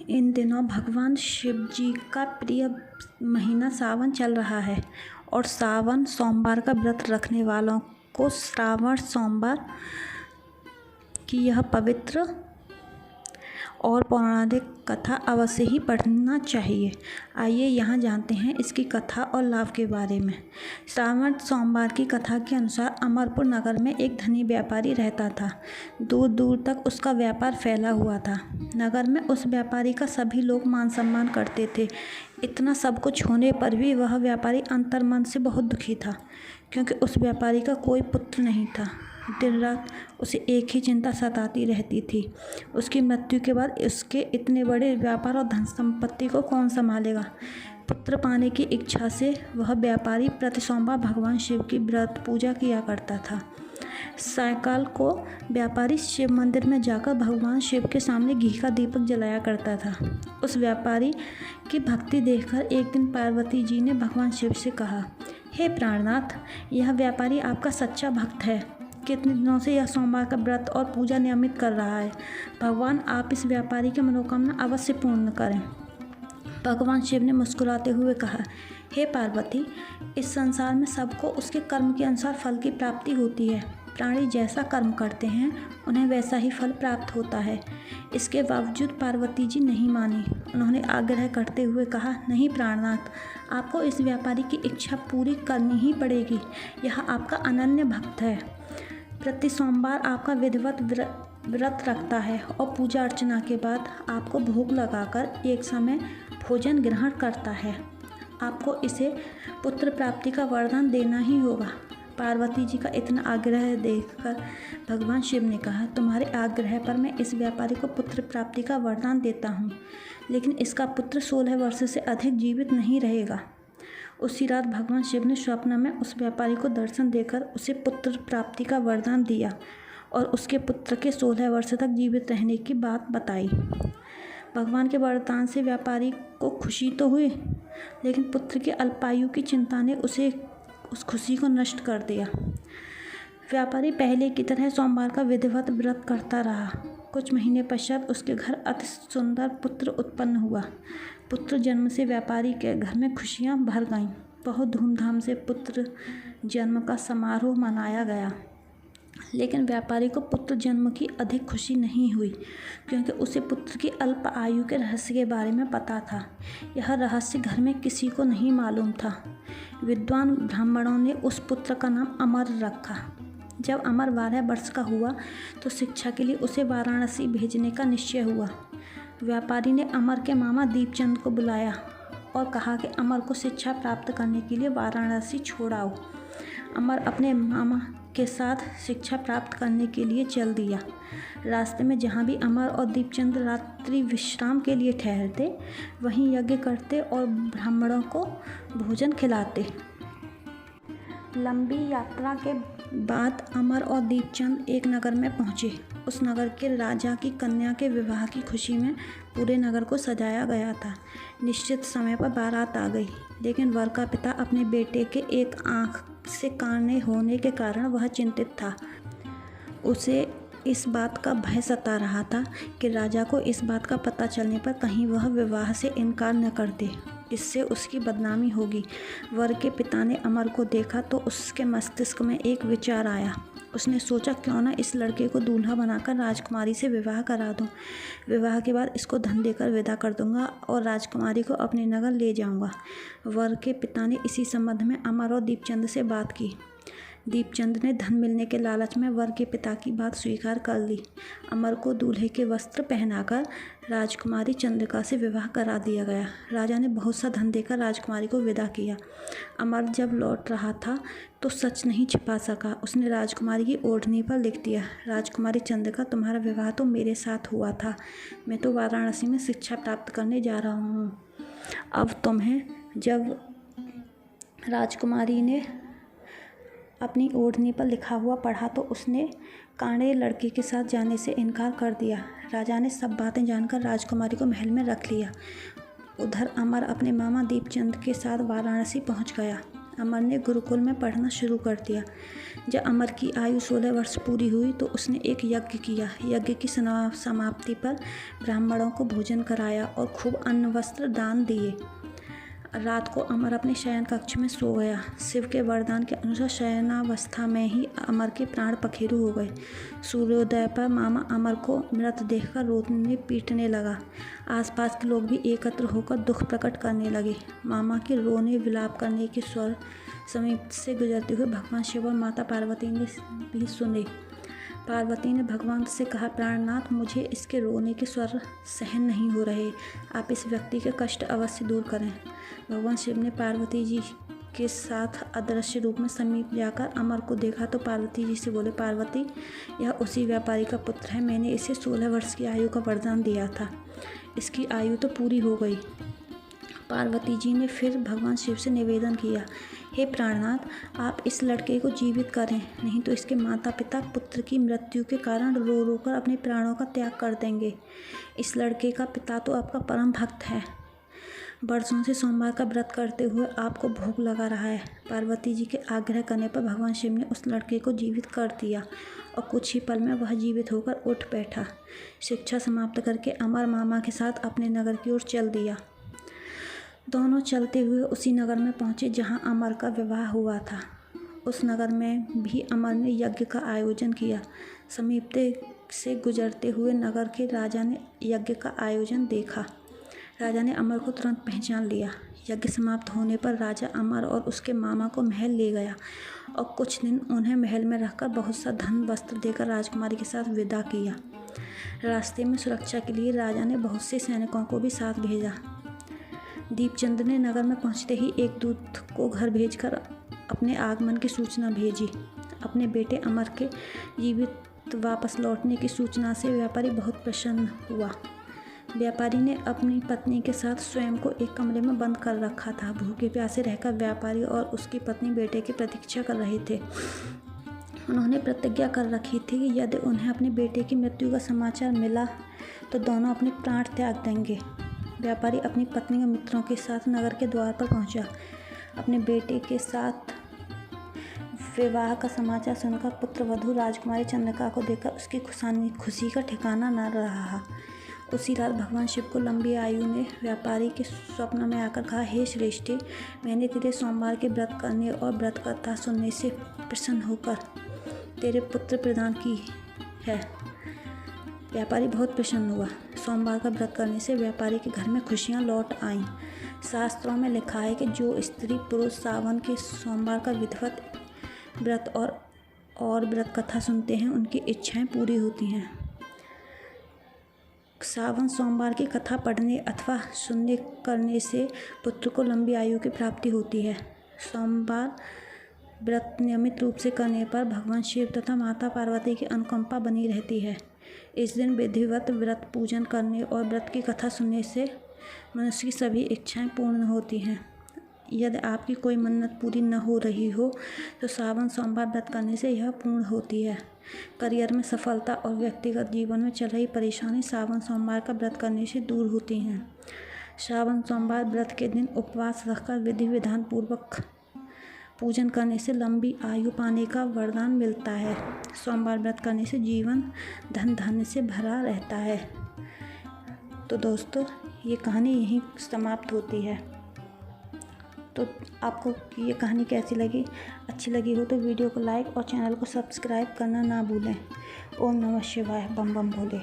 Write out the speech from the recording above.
इन दिनों भगवान शिव जी का प्रिय महीना सावन चल रहा है और सावन सोमवार का व्रत रखने वालों को श्रावण सोमवार की यह पवित्र और पौराणिक कथा अवश्य ही पढ़ना चाहिए। आइए यहाँ जानते हैं इसकी कथा और लाभ के बारे में। श्रावण सोमवार की कथा के अनुसार अमरपुर नगर में एक धनी व्यापारी रहता था। दूर दूर तक उसका व्यापार फैला हुआ था। नगर में उस व्यापारी का सभी लोग मान सम्मान करते थे। इतना सब कुछ होने पर भी वह व्यापारी अंतर्मन से बहुत दुखी था, क्योंकि उस व्यापारी का कोई पुत्र नहीं था। दिन रात उसे एक ही चिंता सताती रहती थी, उसकी मृत्यु के बाद उसके इतने बड़े व्यापार और धन संपत्ति को कौन संभालेगा। पुत्र पाने की इच्छा से वह व्यापारी प्रति सोमवार भगवान शिव की व्रत पूजा किया करता था। सायंकाल को व्यापारी शिव मंदिर में जाकर भगवान शिव के सामने घी का दीपक जलाया करता था। उस व्यापारी की भक्ति देखकर एक दिन पार्वती जी ने भगवान शिव से कहा, हे प्राणनाथ, यह व्यापारी आपका सच्चा भक्त है। कितने दिनों से यह सोमवार का व्रत और पूजा नियमित कर रहा है। भगवान आप इस व्यापारी की मनोकामना अवश्य पूर्ण करें। भगवान शिव ने मुस्कुराते हुए कहा, हे पार्वती, इस संसार में सबको उसके कर्म के अनुसार फल की प्राप्ति होती है। प्राणी जैसा कर्म करते हैं उन्हें वैसा ही फल प्राप्त होता है। इसके बावजूद पार्वती जी नहीं मानी। उन्होंने आग्रह करते हुए कहा, नहीं प्राणनाथ, आपको इस व्यापारी की इच्छा पूरी करनी ही पड़ेगी। यह आपका अनन्य भक्त है। प्रति सोमवार आपका विधिवत व्रत रखता है और पूजा अर्चना के बाद आपको भोग लगाकर एक समय भोजन ग्रहण करता है। आपको इसे पुत्र प्राप्ति का वरदान देना ही होगा। पार्वती जी का इतना आग्रह देखकर भगवान शिव ने कहा, तुम्हारे आग्रह पर मैं इस व्यापारी को पुत्र प्राप्ति का वरदान देता हूँ, लेकिन इसका पुत्र 16 वर्ष से अधिक जीवित नहीं रहेगा। उसी रात भगवान शिव ने स्वप्न में उस व्यापारी को दर्शन देकर उसे पुत्र प्राप्ति का वरदान दिया और उसके पुत्र के 16 वर्ष तक जीवित रहने की बात बताई। भगवान के वरदान से व्यापारी को खुशी तो हुई, लेकिन पुत्र की अल्पायु की चिंता ने उस खुशी को नष्ट कर दिया। व्यापारी पहले की तरह सोमवार का विधिवत व्रत करता रहा। कुछ महीने पश्चात उसके घर अति सुंदर पुत्र उत्पन्न हुआ। पुत्र जन्म से व्यापारी के घर में खुशियां भर गईं। बहुत धूमधाम से पुत्र जन्म का समारोह मनाया गया, लेकिन व्यापारी को पुत्र जन्म की अधिक खुशी नहीं हुई, क्योंकि उसे पुत्र की अल्प आयु के रहस्य के बारे में पता था। यह रहस्य घर में किसी को नहीं मालूम था। विद्वान ब्राह्मणों ने उस पुत्र का नाम अमर रखा। जब अमर 12 वर्ष का हुआ तो शिक्षा के लिए उसे वाराणसी भेजने का निश्चय हुआ। व्यापारी ने अमर के मामा दीपचंद को बुलाया और कहा कि अमर को शिक्षा प्राप्त करने के लिए वाराणसी छोड़ाओ। अमर अपने मामा के साथ शिक्षा प्राप्त करने के लिए चल दिया। रास्ते में जहाँ भी अमर और दीपचंद रात्रि विश्राम के लिए ठहरते, वहीं यज्ञ करते और ब्राह्मणों को भोजन खिलाते। लंबी यात्रा के बाद अमर और दीपचंद एक नगर में पहुँचे। उस नगर के राजा की कन्या के विवाह की खुशी में पूरे नगर को सजाया गया था। निश्चित समय पर बारात आ गई, लेकिन वर का पिता अपने बेटे के एक आँख से काने होने के कारण वह चिंतित था। उसे इस बात का भय सता रहा था कि राजा को इस बात का पता चलने पर कहीं वह विवाह से इनकार न कर दे, इससे उसकी बदनामी होगी। वर के पिता ने अमर को देखा तो उसके मस्तिष्क में एक विचार आया। उसने सोचा, क्यों ना इस लड़के को दूल्हा बनाकर राजकुमारी से विवाह करा दूं। विवाह के बाद इसको धन देकर विदा कर दूंगा और राजकुमारी को अपने नगर ले जाऊंगा। वर के पिता ने इसी संबंध में अमर और दीपचंद से बात की। दीपचंद ने धन मिलने के लालच में वर के पिता की बात स्वीकार कर ली। अमर को दूल्हे के वस्त्र पहनाकर राजकुमारी चंद्रिका से विवाह करा दिया गया। राजा ने बहुत सा धन देकर राजकुमारी को विदा किया। अमर जब लौट रहा था तो सच नहीं छिपा सका। उसने राजकुमारी की ओढ़नी पर लिख दिया, राजकुमारी चंद्रिका, तुम्हारा विवाह तो मेरे साथ हुआ था। मैं तो वाराणसी में शिक्षा प्राप्त करने जा रहा हूँ। अब तुम्हें। जब राजकुमारी ने अपनी ओढ़नी पर लिखा हुआ पढ़ा तो उसने कांड़े लड़के के साथ जाने से इनकार कर दिया। राजा ने सब बातें जानकर राजकुमारी को महल में रख लिया। उधर अमर अपने मामा दीपचंद के साथ वाराणसी पहुंच गया। अमर ने गुरुकुल में पढ़ना शुरू कर दिया। जब अमर की आयु 16 वर्ष पूरी हुई तो उसने एक यज्ञ किया। यज्ञ की समाप्ति पर ब्राह्मणों को भोजन कराया और खूब अन्न वस्त्र दान दिए। रात को अमर अपने शयन कक्ष में सो गया। शिव के वरदान के अनुसार शयनावस्था में ही अमर के प्राण पखेरु हो गए। सूर्योदय पर मामा अमर को मृत देखकर रोने पीटने लगा। आसपास के लोग भी एकत्र होकर दुख प्रकट करने लगे। मामा के रोने विलाप करने के स्वर समीप से गुजरते हुए भगवान शिव और माता पार्वती ने भी सुने। पार्वती ने भगवान से कहा, प्राणनाथ, मुझे इसके रोने के स्वर सहन नहीं हो रहे। आप इस व्यक्ति के कष्ट अवश्य दूर करें। भगवान शिव ने पार्वती जी के साथ अदृश्य रूप में समीप जाकर अमर को देखा तो पार्वती जी से बोले, पार्वती, यह उसी व्यापारी का पुत्र है। मैंने इसे 16 वर्ष की आयु का वरदान दिया था। इसकी आयु तो पूरी हो गई। पार्वती जी ने फिर भगवान शिव से निवेदन किया, हे प्राणनाथ, आप इस लड़के को जीवित करें, नहीं तो इसके माता पिता पुत्र की मृत्यु के कारण रो रो कर अपने प्राणों का त्याग कर देंगे। इस लड़के का पिता तो आपका परम भक्त है। बरसों से सोमवार का व्रत करते हुए आपको भोग लगा रहा है। पार्वती जी के आग्रह करने पर भगवान शिव ने उस लड़के को जीवित कर दिया और कुछ ही पल में वह जीवित होकर उठ बैठा। शिक्षा समाप्त करके अमर मामा के साथ अपने नगर की ओर चल दिया। दोनों चलते हुए उसी नगर में पहुंचे जहां अमर का विवाह हुआ था। उस नगर में भी अमर ने यज्ञ का आयोजन किया। समीप से गुजरते हुए नगर के राजा ने यज्ञ का आयोजन देखा। राजा ने अमर को तुरंत पहचान लिया। यज्ञ समाप्त होने पर राजा अमर और उसके मामा को महल ले गया और कुछ दिन उन्हें महल में रखकर बहुत सा धन वस्त्र देकर राजकुमारी के साथ विदा किया। रास्ते में सुरक्षा के लिए राजा ने बहुत से सैनिकों को भी साथ भेजा। दीपचंद ने नगर में पहुंचते ही एक दूत को घर भेजकर अपने आगमन की सूचना भेजी। अपने बेटे अमर के जीवित वापस लौटने की सूचना से व्यापारी बहुत प्रसन्न हुआ। व्यापारी ने अपनी पत्नी के साथ स्वयं को एक कमरे में बंद कर रखा था। भूखे प्यासे रहकर व्यापारी और उसकी पत्नी बेटे की प्रतीक्षा कर रहे थे। उन्होंने प्रतिज्ञा कर रखी थी कि यदि उन्हें अपने बेटे की मृत्यु का समाचार मिला तो दोनों अपने प्राण त्याग देंगे। व्यापारी अपनी पत्नी और मित्रों के साथ नगर के द्वार पर पहुंचा। अपने बेटे के साथ विवाह का समाचार सुनकर पुत्र वधू राजकुमारी चंद्रिका को देखकर उसकी खुशी का ठिकाना न रहा। उसी रात भगवान शिव को लंबी आयु ने व्यापारी के स्वप्न में आकर कहा, हे श्रेष्ठी, मैंने तेरे सोमवार के व्रत करने और व्रत कथा सुनने से प्रसन्न होकर तेरे पुत्र प्रदान की है। व्यापारी बहुत प्रसन्न हुआ। सोमवार का व्रत करने से व्यापारी के घर में खुशियां लौट आईं। शास्त्रों में लिखा है कि जो स्त्री पुरुष सावन के सोमवार का विधिवत व्रत और व्रत कथा सुनते हैं उनकी इच्छाएं पूरी होती हैं। सावन सोमवार की कथा पढ़ने अथवा सुनने करने से पुत्र को लंबी आयु की प्राप्ति होती है। सोमवार व्रत नियमित रूप से करने पर भगवान शिव तथा माता पार्वती की अनुकंपा बनी रहती है। इस दिन विधिवत व्रत पूजन करने और व्रत की कथा सुनने से मनुष्य की सभी इच्छाएं पूर्ण होती हैं। यदि आपकी कोई मन्नत पूरी न हो रही हो तो सावन सोमवार व्रत करने से यह पूर्ण होती है। करियर में सफलता और व्यक्तिगत जीवन में चल रही परेशानी सावन सोमवार का व्रत करने से दूर होती हैं। सावन सोमवार व्रत के दिन उपवास रखकर विधि विधान पूर्वक पूजन करने से लंबी आयु पाने का वरदान मिलता है। सोमवार व्रत करने से जीवन धन धान्य से भरा रहता है। तो दोस्तों, ये कहानी यहीं समाप्त होती है। तो आपको ये कहानी कैसी लगी? अच्छी लगी हो तो वीडियो को लाइक और चैनल को सब्सक्राइब करना ना भूलें। ओम नमः शिवाय। बम बम भोले।